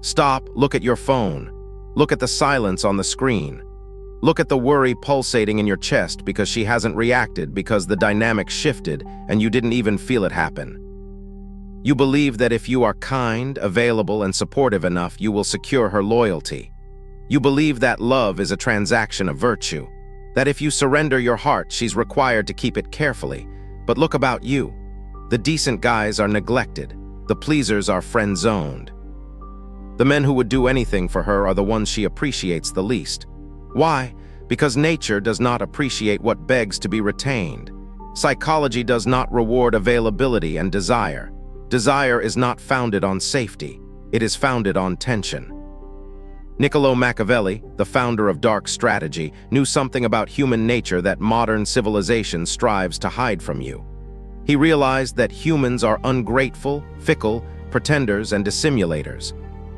Stop, look at your phone. Look at the silence on the screen. Look at the worry pulsating in your chest because she hasn't reacted, because the dynamic shifted and you didn't even feel it happen. You believe that if you are kind, available, and supportive enough, you will secure her loyalty. You believe that love is a transaction of virtue, that if you surrender your heart, she's required to keep it carefully. But look about you. The decent guys are neglected. The pleasers are friend-zoned. The men who would do anything for her are the ones she appreciates the least. Why? Because nature does not appreciate what begs to be retained. Psychology does not reward availability and desire. Desire is not founded on safety. It is founded on tension. Niccolò Machiavelli, the founder of dark strategy, knew something about human nature that modern civilization strives to hide from you. He realized that humans are ungrateful, fickle, pretenders, and dissimulators.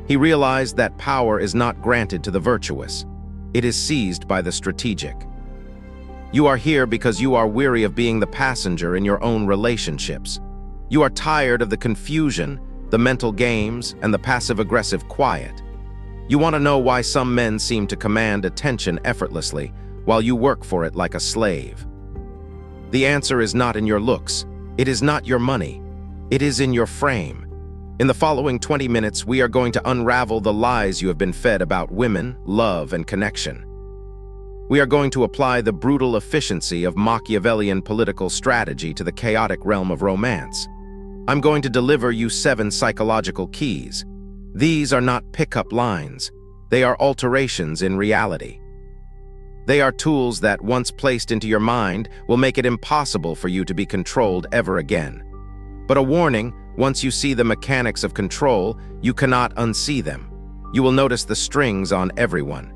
He realized that power is not granted to the virtuous. It is seized by the strategic. You are here because you are weary of being the passenger in your own relationships. You are tired of the confusion, the mental games, and the passive-aggressive quiet. You want to know why some men seem to command attention effortlessly while you work for it like a slave. The answer is not in your looks. It is not your money. It is in your frame. In the following 20 minutes, we are going to unravel the lies you have been fed about women, love, and connection. We are going to apply the brutal efficiency of Machiavellian political strategy to the chaotic realm of romance. I'm going to deliver you 7 psychological keys. These are not pickup lines. They are alterations in reality. They are tools that, once placed into your mind, will make it impossible for you to be controlled ever again. But a warning, once you see the mechanics of control, you cannot unsee them. You will notice the strings on everyone.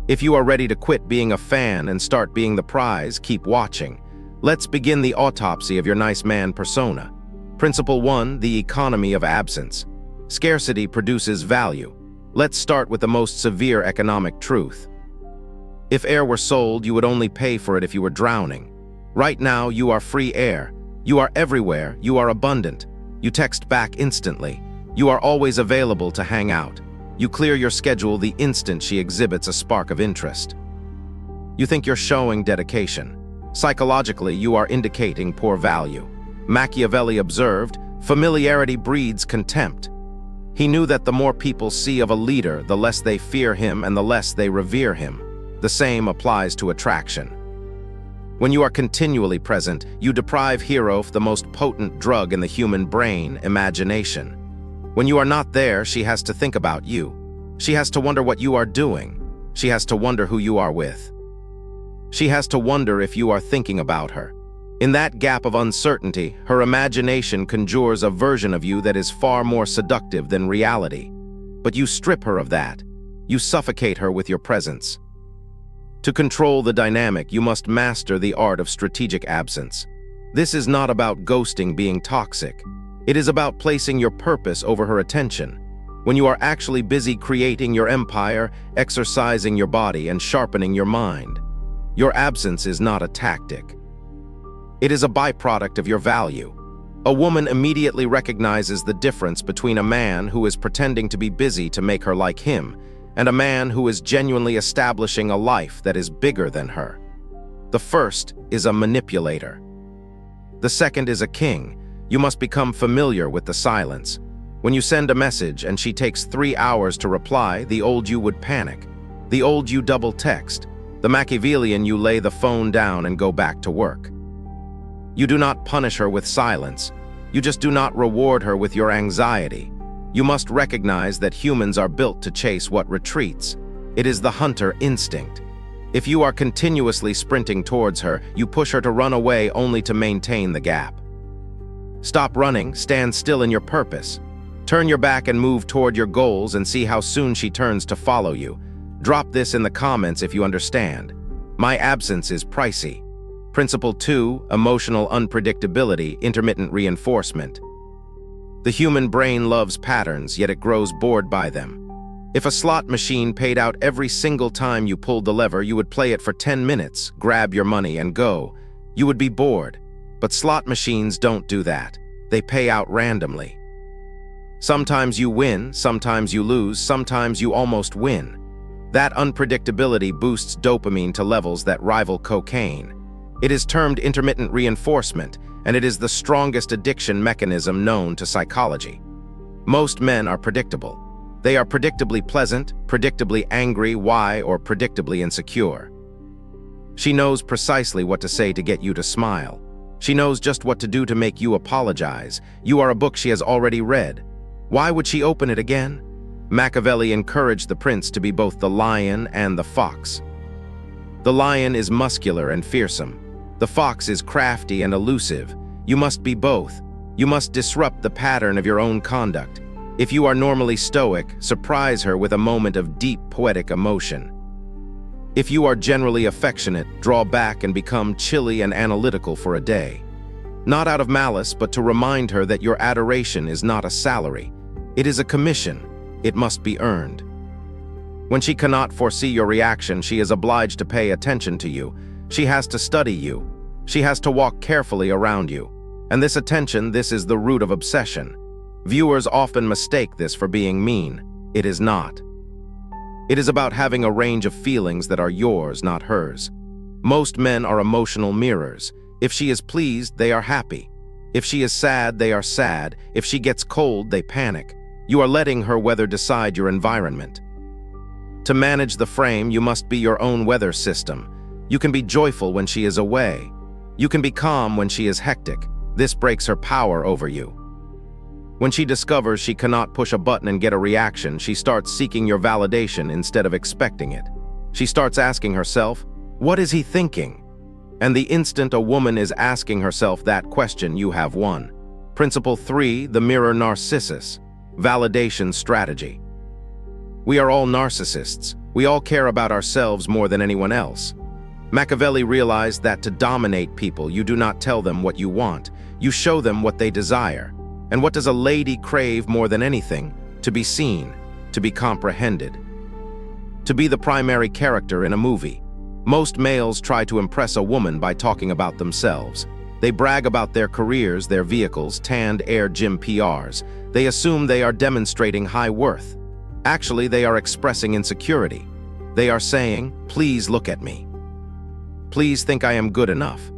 If you are ready to quit being a fan and start being the prize, keep watching. Let's begin the autopsy of your nice man persona. Principle 1, the economy of absence. Scarcity produces value. Let's start with the most severe economic truth. If air were sold, you would only pay for it if you were drowning. Right now, you are free air. You are everywhere. You are abundant. You text back instantly. You are always available to hang out. You clear your schedule the instant she exhibits a spark of interest. You think you're showing dedication. Psychologically, you are indicating poor value. Machiavelli observed, familiarity breeds contempt. He knew that the more people see of a leader, the less they fear him and the less they revere him. The same applies to attraction. When you are continually present, you deprive hero of the most potent drug in the human brain, imagination. When you are not there, she has to think about you. She has to wonder what you are doing. She has to wonder who you are with. She has to wonder if you are thinking about her. In that gap of uncertainty, her imagination conjures a version of you that is far more seductive than reality. But you strip her of that. You suffocate her with your presence. To control the dynamic, you must master the art of strategic absence. This is not about ghosting being toxic. It is about placing your purpose over her attention. When you are actually busy creating your empire, exercising your body, and sharpening your mind. Your absence is not a tactic. It is a byproduct of your value. A woman immediately recognizes the difference between a man who is pretending to be busy to make her like him and a man who is genuinely establishing a life that is bigger than her. The first is a manipulator. The second is a king. You must become familiar with the silence. When you send a message and she takes 3 hours to reply, the old you would panic. The old you double text. The Machiavellian you lay the phone down and go back to work. You do not punish her with silence. You just do not reward her with your anxiety. You must recognize that humans are built to chase what retreats. It is the hunter instinct. If you are continuously sprinting towards her, you push her to run away only to maintain the gap. Stop running, stand still in your purpose. Turn your back and move toward your goals and see how soon she turns to follow you. Drop this in the comments if you understand. My absence is pricey. Principle 2, emotional unpredictability, intermittent reinforcement. The human brain loves patterns, yet it grows bored by them. If a slot machine paid out every single time you pulled the lever, you would play it for 10 minutes, grab your money, and go. You would be bored. But slot machines don't do that. They pay out randomly. Sometimes you win, sometimes you lose, sometimes you almost win. That unpredictability boosts dopamine to levels that rival cocaine. It is termed intermittent reinforcement, and it is the strongest addiction mechanism known to psychology. Most men are predictable. They are predictably pleasant, predictably angry, or predictably insecure. She knows precisely what to say to get you to smile. She knows just what to do to make you apologize. You are a book she has already read. Why would she open it again? Machiavelli encouraged the prince to be both the lion and the fox. The lion is muscular and fearsome. The fox is crafty and elusive. You must be both. You must disrupt the pattern of your own conduct. If you are normally stoic, surprise her with a moment of deep poetic emotion. If you are generally affectionate, draw back and become chilly and analytical for a day. Not out of malice, but to remind her that your adoration is not a salary. It is a commission. It must be earned. When she cannot foresee your reaction, she is obliged to pay attention to you. She has to study you. She has to walk carefully around you. And this attention, this is the root of obsession. Viewers often mistake this for being mean. It is not. It is about having a range of feelings that are yours, not hers. Most men are emotional mirrors. If she is pleased, they are happy. If she is sad, they are sad. If she gets cold, they panic. You are letting her weather decide your environment. To manage the frame, you must be your own weather system. You can be joyful when she is away. You can be calm when she is hectic. This breaks her power over you. When she discovers she cannot push a button and get a reaction, she starts seeking your validation instead of expecting it. She starts asking herself, "What is he thinking?" And the instant a woman is asking herself that question, you have won. Principle 3, the mirror narcissus. Validation strategy. We are all narcissists. We all care about ourselves more than anyone else. Machiavelli realized that to dominate people, you do not tell them what you want. You show them what they desire. And what does a lady crave more than anything? To be seen, to be comprehended, to be the primary character in a movie. Most males try to impress a woman by talking about themselves. They brag about their careers, their vehicles, tanned air gym PRs. They assume they are demonstrating high worth. Actually, they are expressing insecurity. They are saying, "Please look at me. Please think I am good enough."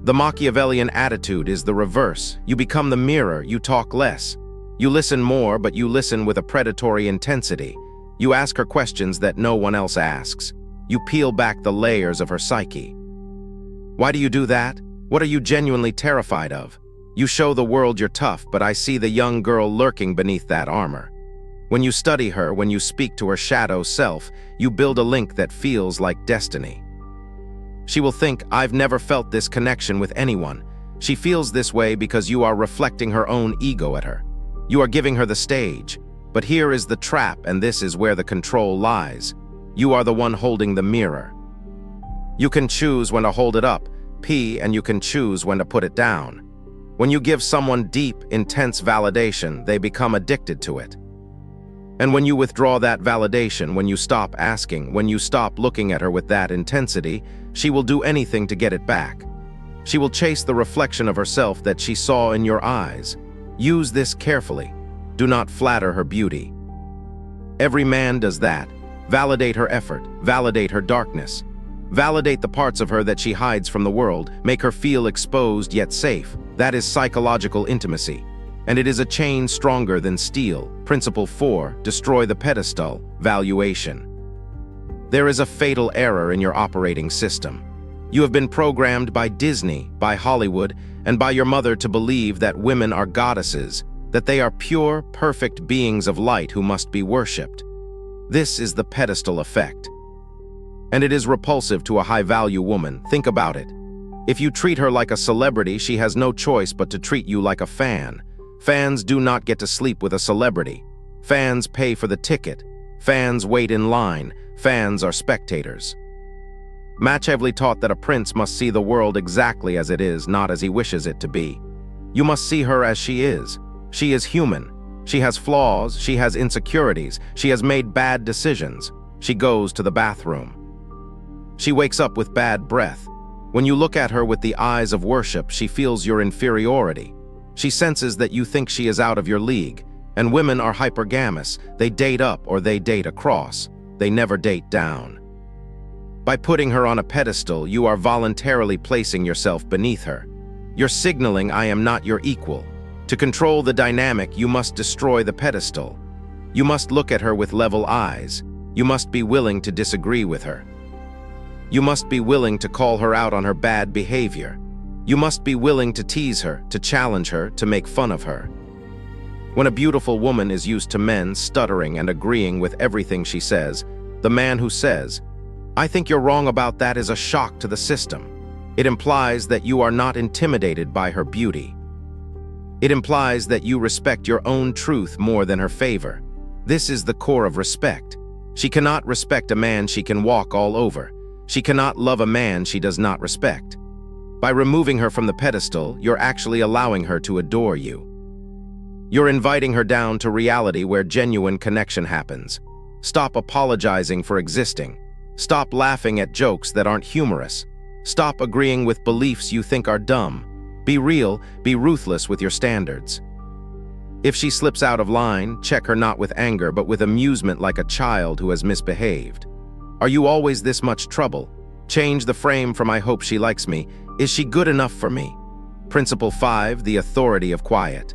The Machiavellian attitude is the reverse. You become the mirror, you talk less. You listen more, but you listen with a predatory intensity. You ask her questions that no one else asks. You peel back the layers of her psyche. Why do you do that? What are you genuinely terrified of? You show the world you're tough, but I see the young girl lurking beneath that armor. When you study her, when you speak to her shadow self, you build a link that feels like destiny. She will think, "I've never felt this connection with anyone." She feels this way because you are reflecting her own ego at her. You are giving her the stage. But here is the trap, and this is where the control lies. You are the one holding the mirror. You can choose when to hold it up, and you can choose when to put it down. When you give someone deep, intense validation, they become addicted to it. And when you withdraw that validation, when you stop asking, when you stop looking at her with that intensity, she will do anything to get it back. She will chase the reflection of herself that she saw in your eyes. Use this carefully. Do not flatter her beauty. Every man does that. Validate her effort. Validate her darkness. Validate the parts of her that she hides from the world. Make her feel exposed yet safe. That is psychological intimacy. And it is a chain stronger than steel. Principle 4, destroy the pedestal, valuation. There is a fatal error in your operating system. You have been programmed by Disney, by Hollywood, and by your mother to believe that women are goddesses, that they are pure, perfect beings of light who must be worshipped. This is the pedestal effect. And it is repulsive to a high-value woman. Think about it. If you treat her like a celebrity, she has no choice but to treat you like a fan. Fans do not get to sleep with a celebrity. Fans pay for the ticket. Fans wait in line. Fans are spectators. Machiavelli taught that a prince must see the world exactly as it is, not as he wishes it to be. You must see her as she is. She is human. She has flaws. She has insecurities. She has made bad decisions. She goes to the bathroom. She wakes up with bad breath. When you look at her with the eyes of worship, she feels your inferiority. She senses that you think she is out of your league. And women are hypergamous. They date up or they date across. They never date down. By putting her on a pedestal, you are voluntarily placing yourself beneath her. You're signaling, I am not your equal. To control the dynamic, you must destroy the pedestal. You must look at her with level eyes. You must be willing to disagree with her. You must be willing to call her out on her bad behavior. You must be willing to tease her, to challenge her, to make fun of her. When a beautiful woman is used to men stuttering and agreeing with everything she says, the man who says, "I think you're wrong about that," is a shock to the system. It implies that you are not intimidated by her beauty. It implies that you respect your own truth more than her favor. This is the core of respect. She cannot respect a man she can walk all over. She cannot love a man she does not respect. By removing her from the pedestal, you're actually allowing her to adore you. You're inviting her down to reality where genuine connection happens. Stop apologizing for existing. Stop laughing at jokes that aren't humorous. Stop agreeing with beliefs you think are dumb. Be real, be ruthless with your standards. If she slips out of line, check her not with anger but with amusement, like a child who has misbehaved. Are you always this much trouble? Change the frame from "I hope she likes me." Is she good enough for me? Principle 5, the authority of quiet.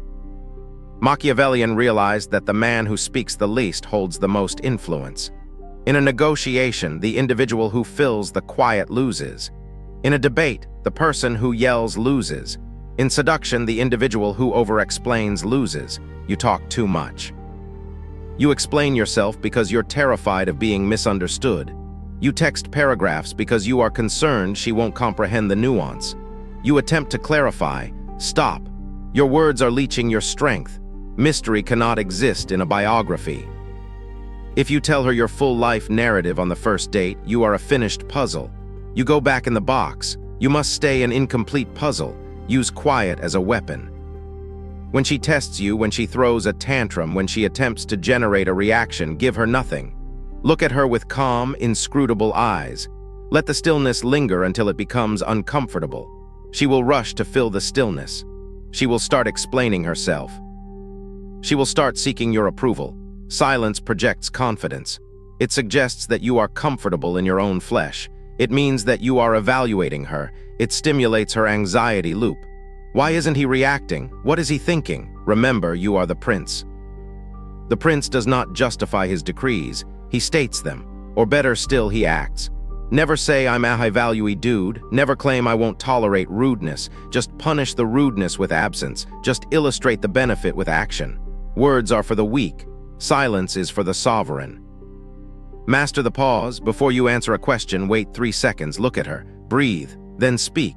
Machiavellian realized that the man who speaks the least holds the most influence. In a negotiation, the individual who fills the quiet loses. In a debate, the person who yells loses. In seduction, the individual who over-explains loses. You talk too much. You explain yourself because you're terrified of being misunderstood. You text paragraphs because you are concerned she won't comprehend the nuance. You attempt to clarify. Stop. Your words are leeching your strength. Mystery cannot exist in a biography. If you tell her your full life narrative on the first date, you are a finished puzzle. You go back in the box. You must stay an incomplete puzzle. Use quiet as a weapon. When she tests you, when she throws a tantrum, when she attempts to generate a reaction, give her nothing. Look at her with calm, inscrutable eyes. Let the stillness linger until it becomes uncomfortable. She will rush to fill the stillness. She will start explaining herself. She will start seeking your approval. Silence projects confidence. It suggests that you are comfortable in your own flesh. It means that you are evaluating her. It stimulates her anxiety loop. Why isn't he reacting? What is he thinking? Remember, you are the prince. The prince does not justify his decrees. He states them. Or better still, he acts. Never say, "I'm a high-value dude." Never claim, "I won't tolerate rudeness." Just punish the rudeness with absence. Just illustrate the benefit with action. Words are for the weak. Silence is for the sovereign. Master the pause. Before you answer a question, wait 3 seconds, look at her, breathe, then speak.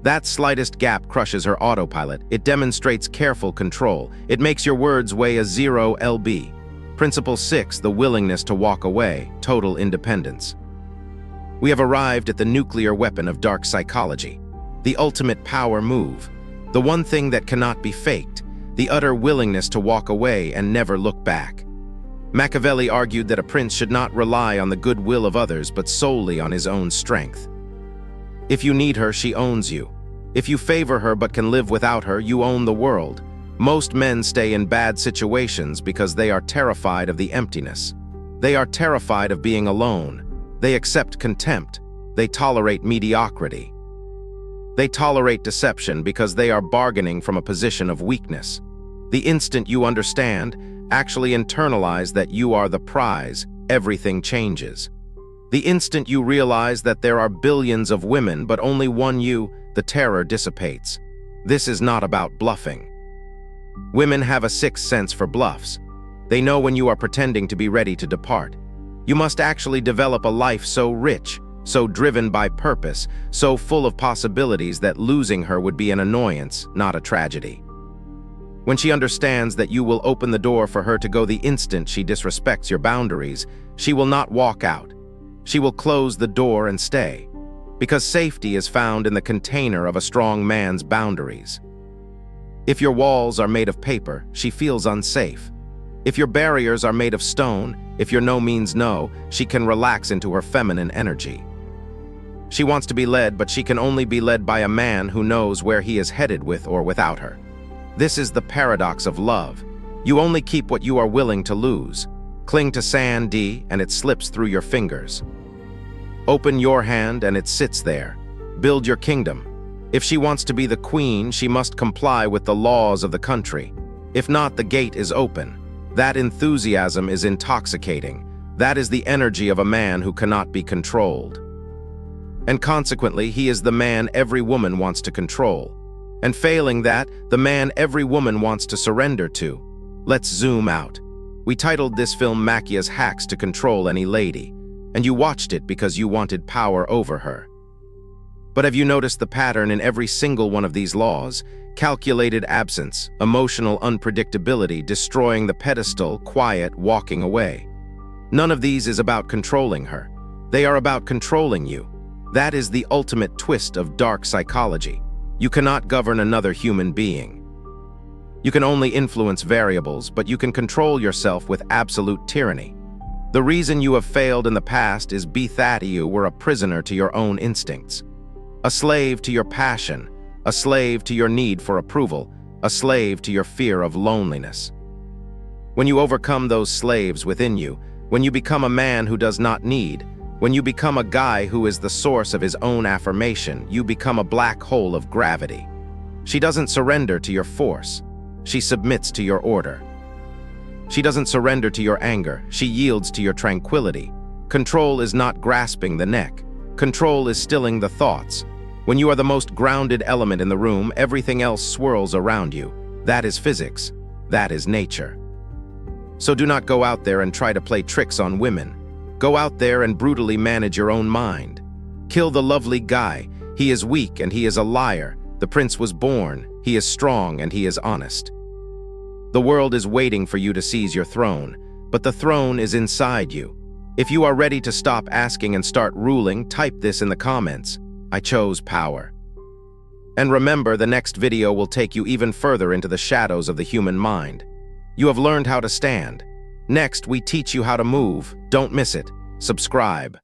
That slightest gap crushes her autopilot. It demonstrates careful control. It makes your words weigh a 0 lb. Principle 6, the willingness to walk away, total independence. We have arrived at the nuclear weapon of dark psychology, the ultimate power move, the one thing that cannot be faked, the utter willingness to walk away and never look back. Machiavelli argued that a prince should not rely on the goodwill of others but solely on his own strength. If you need her, she owns you. If you favor her but can live without her, you own the world. Most men stay in bad situations because they are terrified of the emptiness. They are terrified of being alone. They accept contempt. They tolerate mediocrity. They tolerate deception because they are bargaining from a position of weakness. The instant you understand, actually internalize that you are the prize, everything changes. The instant you realize that there are billions of women but only one you, the terror dissipates. This is not about bluffing. Women have a sixth sense for bluffs. They know when you are pretending to be ready to depart. You must actually develop a life so rich, so driven by purpose, so full of possibilities that losing her would be an annoyance, not a tragedy. When she understands that you will open the door for her to go the instant she disrespects your boundaries, she will not walk out. She will close the door and stay, because safety is found in the container of a strong man's boundaries. If your walls are made of paper, she feels unsafe. If your barriers are made of stone, if your no means no, she can relax into her feminine energy. She wants to be led, but she can only be led by a man who knows where he is headed with or without her. This is the paradox of love. You only keep what you are willing to lose. Cling to sand, and it slips through your fingers. Open your hand and it sits there. Build your kingdom. If she wants to be the queen, she must comply with the laws of the country. If not, the gate is open. That enthusiasm is intoxicating. That is the energy of a man who cannot be controlled. And consequently, he is the man every woman wants to control. And failing that, the man every woman wants to surrender to. Let's zoom out. We titled this film Machia's Hacks to Control Any Lady, and you watched it because you wanted power over her. But have you noticed the pattern in every single one of these laws? Calculated absence, emotional unpredictability, destroying the pedestal, quiet, walking away. None of these is about controlling her. They are about controlling you. That is the ultimate twist of dark psychology. You cannot govern another human being. You can only influence variables, but you can control yourself with absolute tyranny. The reason you have failed in the past is that you were a prisoner to your own instincts. A slave to your passion, a slave to your need for approval, a slave to your fear of loneliness. When you overcome those slaves within you, when you become a man who does not need, when you become a guy who is the source of his own affirmation, you become a black hole of gravity. She doesn't surrender to your force. She submits to your order. She doesn't surrender to your anger. She yields to your tranquility. Control is not grasping the neck. Control is stilling the thoughts. When you are the most grounded element in the room, everything else swirls around you. That is physics. That is nature. So do not go out there and try to play tricks on women. Go out there and brutally manage your own mind. Kill the lovely guy. He is weak and he is a liar. The prince was born. He is strong and he is honest. The world is waiting for you to seize your throne, but the throne is inside you. If you are ready to stop asking and start ruling, type this in the comments. I chose power. And remember, the next video will take you even further into the shadows of the human mind. You have learned how to stand. Next, we teach you how to move. Don't miss it. Subscribe.